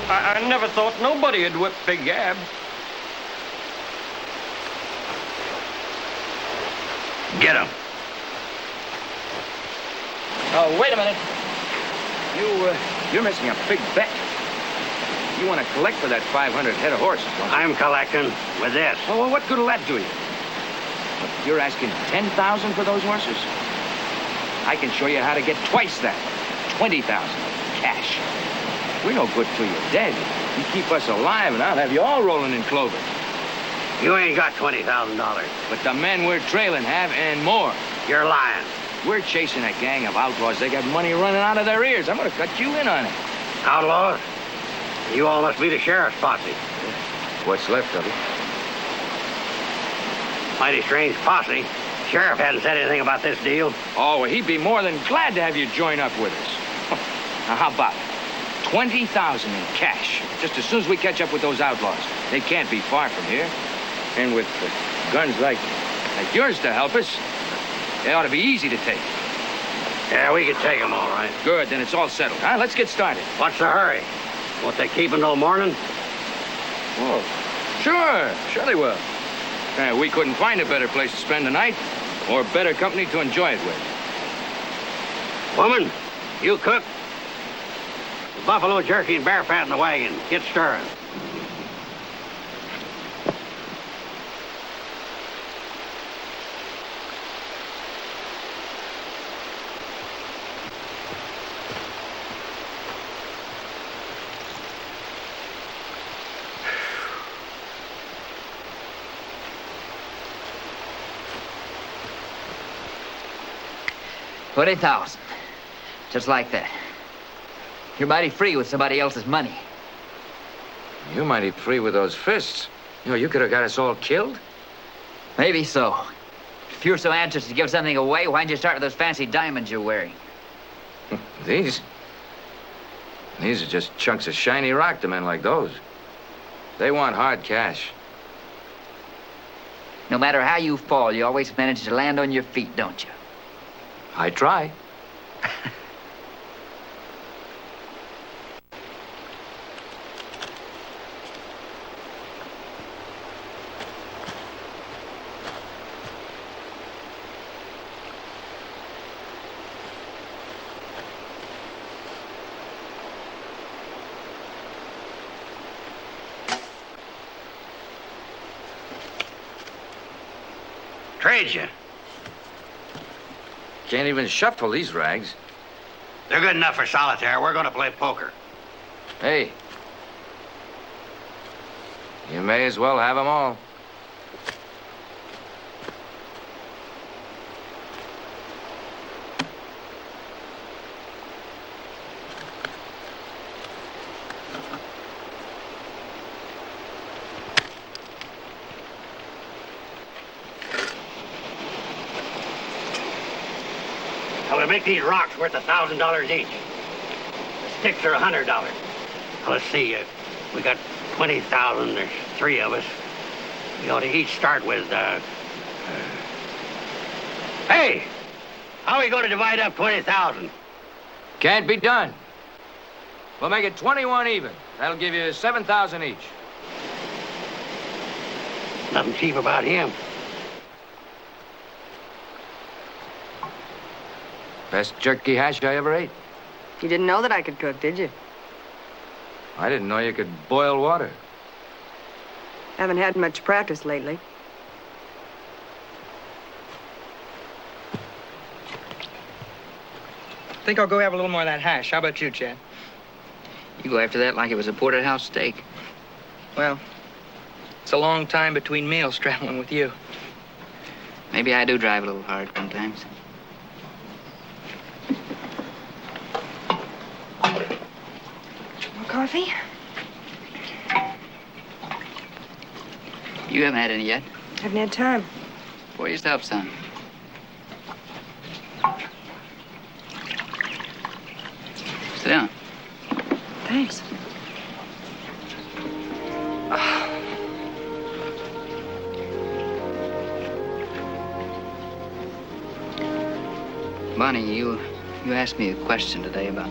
I never thought nobody had whipped Big Gab. Get him. Oh, wait a minute. You're missing a big bet. You want to collect for that 500 head of horses, don't you? I'm collecting with this. Well, what good will that do you? You're asking 10,000 for those horses? I can show you how to get twice that. 20,000 cash. We're no good till you're dead. You keep us alive, and I'll have you all rolling in clover. You ain't got $20,000. But the men we're trailing have, and more. You're lying. We're chasing a gang of outlaws. They got money running out of their ears. I'm gonna cut you in on it. Outlaws? You all must be the sheriff's posse. What's left of it? Mighty strange posse. Sheriff hasn't said anything about this deal. Oh, well, he'd be more than glad to have you join up with us. Now, how about it? 20,000 in cash, just as soon as we catch up with those outlaws. They can't be far from here. And with guns like yours to help us, they ought to be easy to take. Yeah, we can take them all right. Good, then it's all settled. All right, let's get started. What's the hurry? Won't they keep until morning? Oh, sure they will. We couldn't find a better place to spend the night, or better company to enjoy it with. Woman, you cook. Buffalo jerky and bear fat in the wagon. Get stirring. $20,000. Just like that. You're mighty free with somebody else's money. You're mighty free with those fists. You know, you could have got us all killed. Maybe so. If you were so anxious to give something away, why didn't you start with those fancy diamonds you're wearing? These? These are just chunks of shiny rock to men like those. They want hard cash. No matter how you fall, you always manage to land on your feet, don't you? I try. Trade you. Can't even shuffle these rags. They're good enough for solitaire. We're going to play poker. Hey. You may as well have them all. I would make these rocks worth $1,000 each. The sticks are $100. Now, let's see, we got 20,000. There's 3 of us. We ought to each start with, Hey! How are we going to divide up 20,000? Can't be done. We'll make it 21 even. That'll give you 7,000 each. Nothing cheap about him. Best jerky hash I ever ate. You didn't know that I could cook, did you? I didn't know you could boil water. Haven't had much practice lately. I think I'll go have a little more of that hash. How about you, Chad? You go after that like it was a porterhouse steak. Well, it's a long time between meals traveling with you. Maybe I do drive a little hard sometimes. More coffee? You haven't had any yet. Haven't had time. Pour yourself some. Sit down. Thanks. Bonnie, you asked me a question today about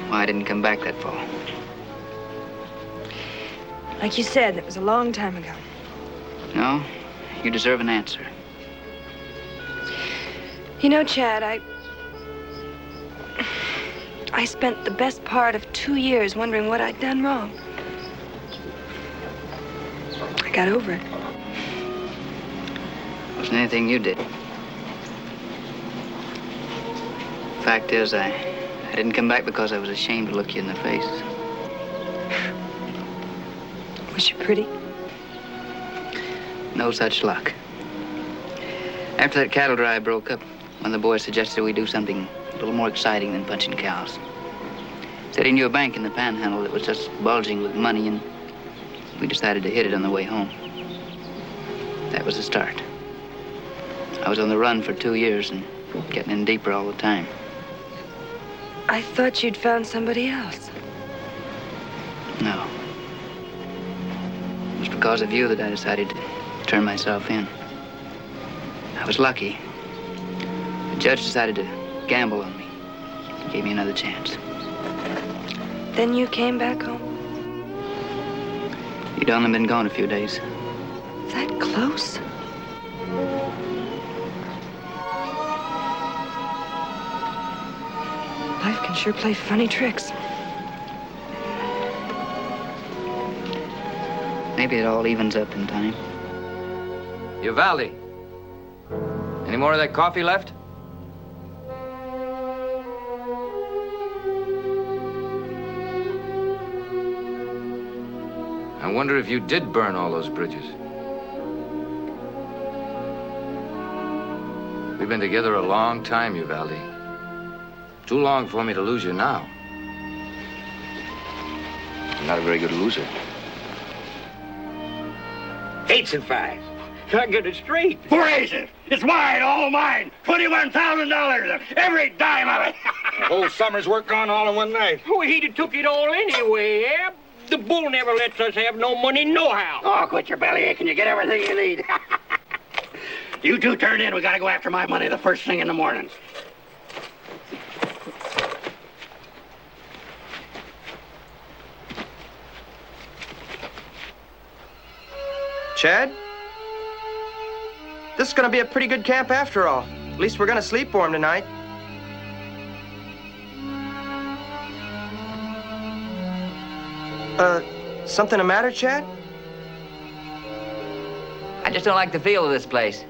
why I didn't come back that fall. Like you said, it was a long time ago. No, you deserve an answer. You know, Chad, I spent the best part of 2 years wondering what I'd done wrong. I got over it. Wasn't anything you did. Fact is, I didn't come back because I was ashamed to look you in the face. Was she pretty? No such luck. After that cattle drive broke up, one of the boys suggested we do something a little more exciting than punching cows. Said he knew a bank in the Panhandle that was just bulging with money, and we decided to hit it on the way home. That was the start. I was on the run for 2 years and getting in deeper all the time. I thought you'd found somebody else. No. It was because of you that I decided to turn myself in. I was lucky. The judge decided to gamble on me. He gave me another chance. Then you came back home? You'd only been gone a few days. That close? Life can sure play funny tricks. Maybe it all evens up in time. Uvalde. Any more of that coffee left? I wonder if you did burn all those bridges. We've been together a long time, Uvalde. Too long for me to lose you now. You're not a very good loser. 8s and 5s. I get it straight. Brazen! It's mine, all mine. $21,000, every dime of it. A whole summer's work gone all in one night. Well, he'd have took it all anyway, Ab. The bull never lets us have no money nohow. Oh, quit your bellyache and you get everything you need. You two turn in. We gotta go after my money the first thing in the morning. Chad? This is gonna be a pretty good camp after all. At least we're gonna sleep warm tonight. Something the matter, Chad? I just don't like the feel of this place.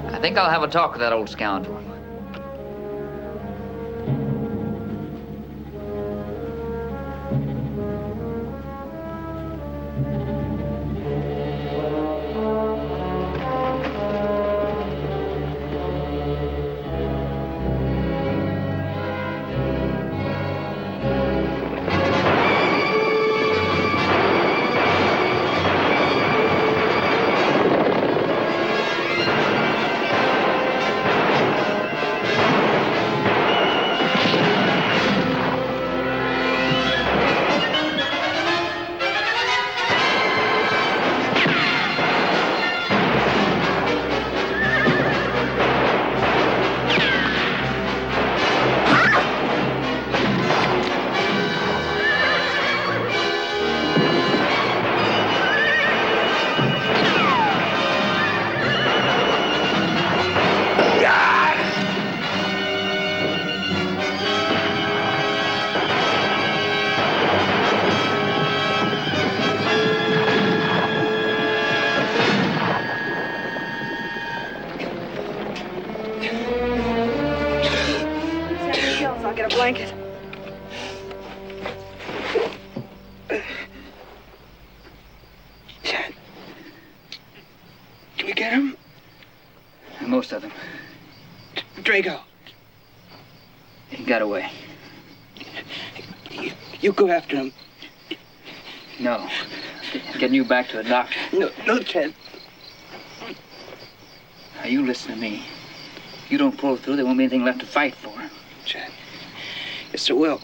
I think I'll have a talk with that old scoundrel. I'll get a blanket. Chad, did we get him? Most of them. Drago. He got away. You go after him. No. Getting you back to the doctor. No, Chad. Now, you listen to me. If you don't pull through, there won't be anything left to fight for. Chad. Yes, there will.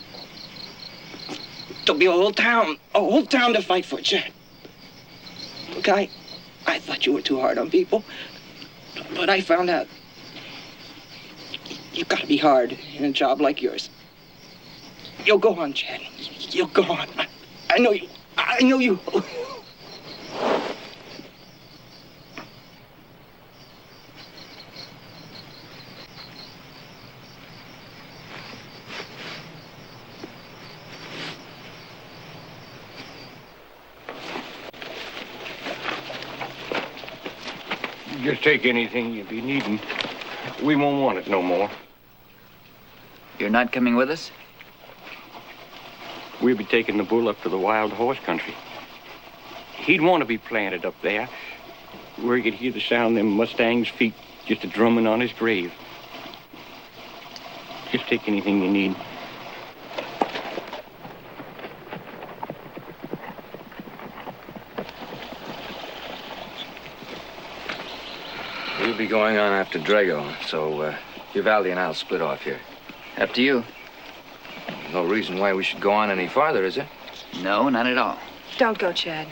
There'll be a whole town to fight for, Chad. Look, I thought you were too hard on people, but I found out you gotta be hard in a job like yours. You'll go on, Chad. You'll go on. I know you. I know you. Just take anything you be needing. We won't want it no more. You're not coming with us? We'll be taking the bull up to the wild horse country. He'd want to be planted up there, where he could hear the sound of them Mustangs' feet just a drumming on his grave. Just take anything you need. We'll be going on after Drago, so Uvalde and I'll split off here. Up to you. No reason why we should go on any farther, is there? No, not at all. Don't go, Chad.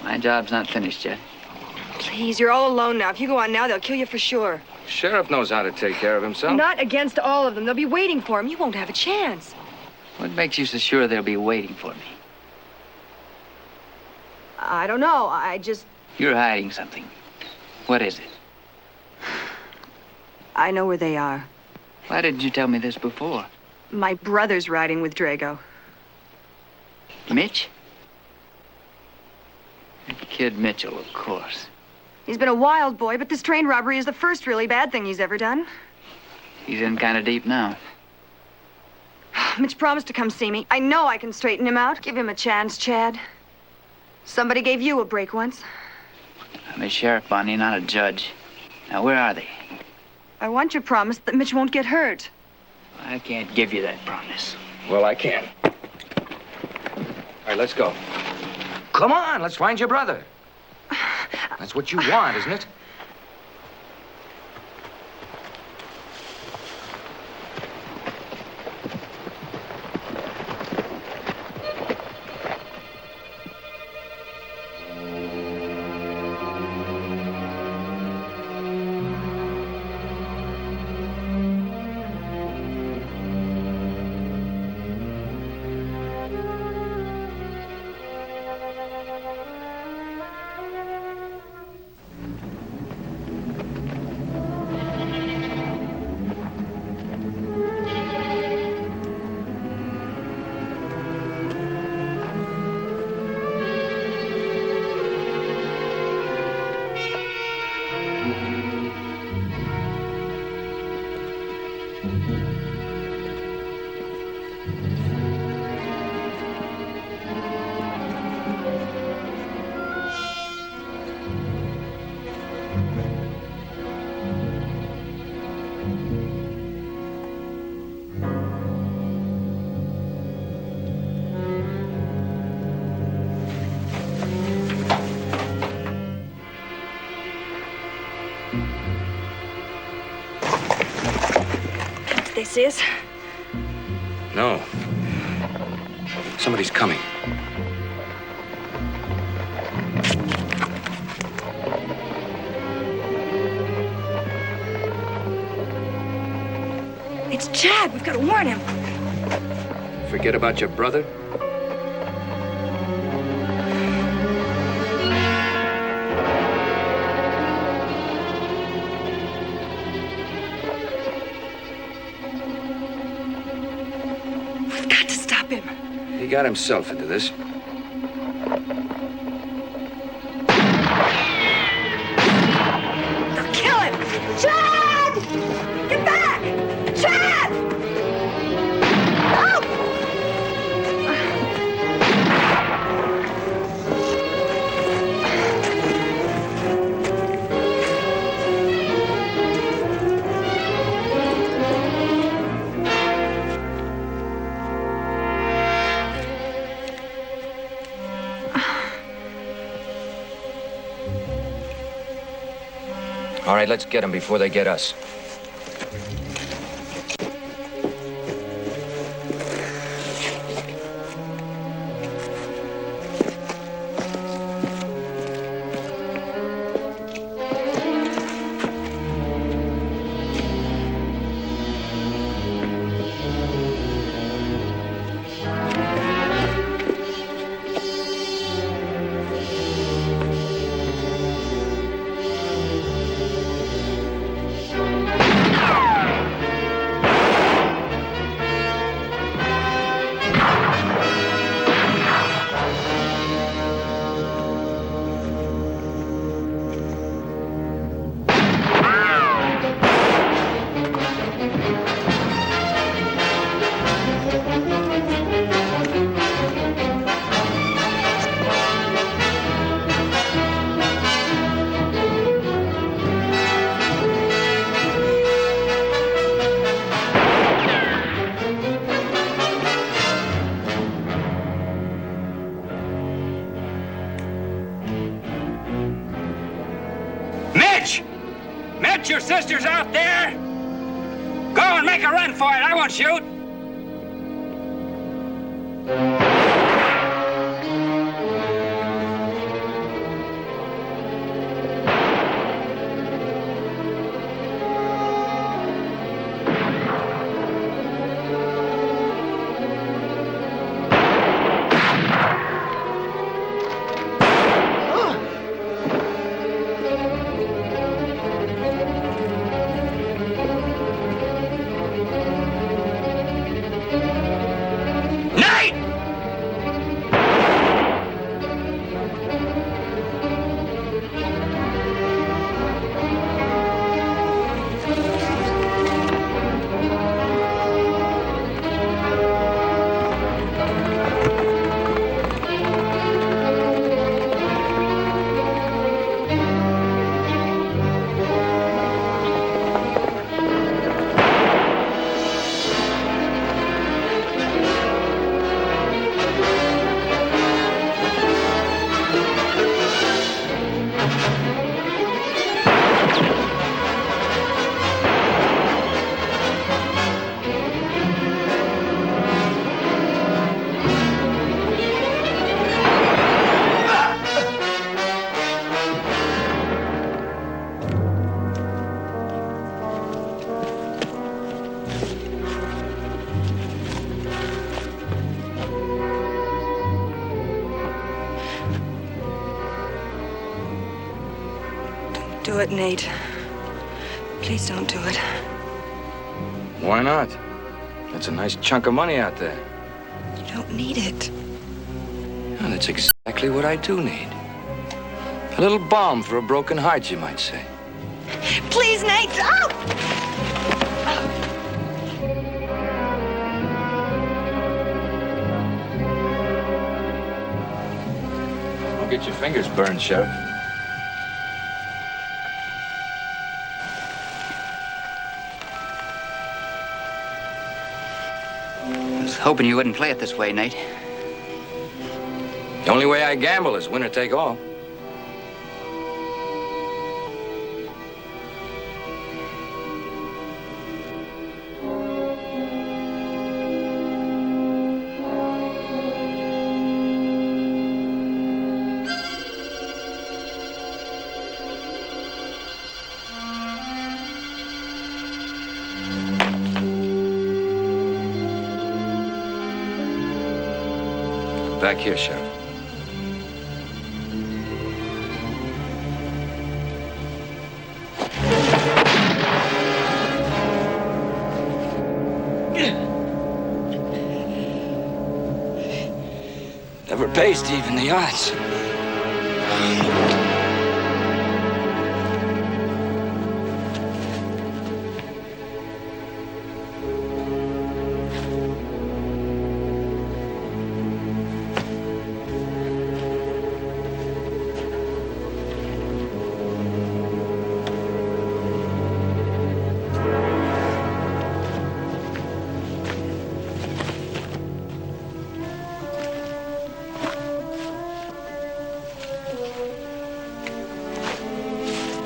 My job's not finished yet. Please, you're all alone now. If you go on now, they'll kill you for sure. Sheriff knows how to take care of himself. Not against all of them. They'll be waiting for him. You won't have a chance. What makes you so sure they'll be waiting for me? I don't know. I just... You're hiding something. What is it? I know where they are. Why didn't you tell me this before? My brother's riding with Drago. Mitch? Kid Mitchell, of course. He's been a wild boy, but this train robbery is the first really bad thing he's ever done. He's in kind of deep now. Mitch promised to come see me. I know I can straighten him out. Give him a chance, Chad. Somebody gave you a break once. I'm a sheriff, Bonnie, not a judge. Now, where are they? I want your promise that Mitch won't get hurt. I can't give you that promise. Well, I can. All right, let's go. Come on, let's find your brother. That's what you want, isn't it? They see us? No. Somebody's coming. It's Chad. We've got to warn him. Forget about your brother? We've got to stop him. He got himself into this. They'll kill him. Chad! Get back! Chad! Oh! All right, let's get them before they get us. Mitch, your sister's out there. Go and make a run for it. I won't shoot. do it, Nate. Please don't do it. Why not? That's a nice chunk of money out there. You don't need it. And that's exactly what I do need. A little balm for a broken heart, you might say. Please, Nate! Oh! Don't get your fingers burned, Sheriff. I was hoping you wouldn't play it this way, Nate. The only way I gamble is winner take all. Back here, Sheriff. Never pays to even the odds.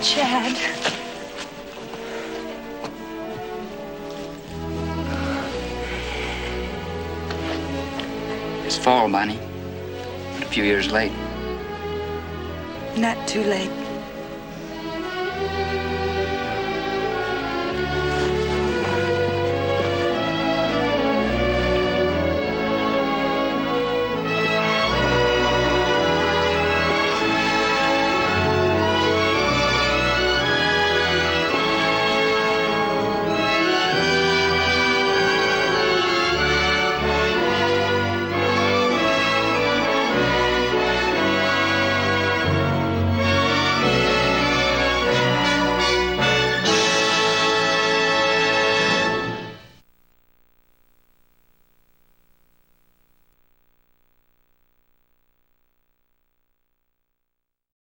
Chad. It's fall, Bonnie. But a few years late. Not too late.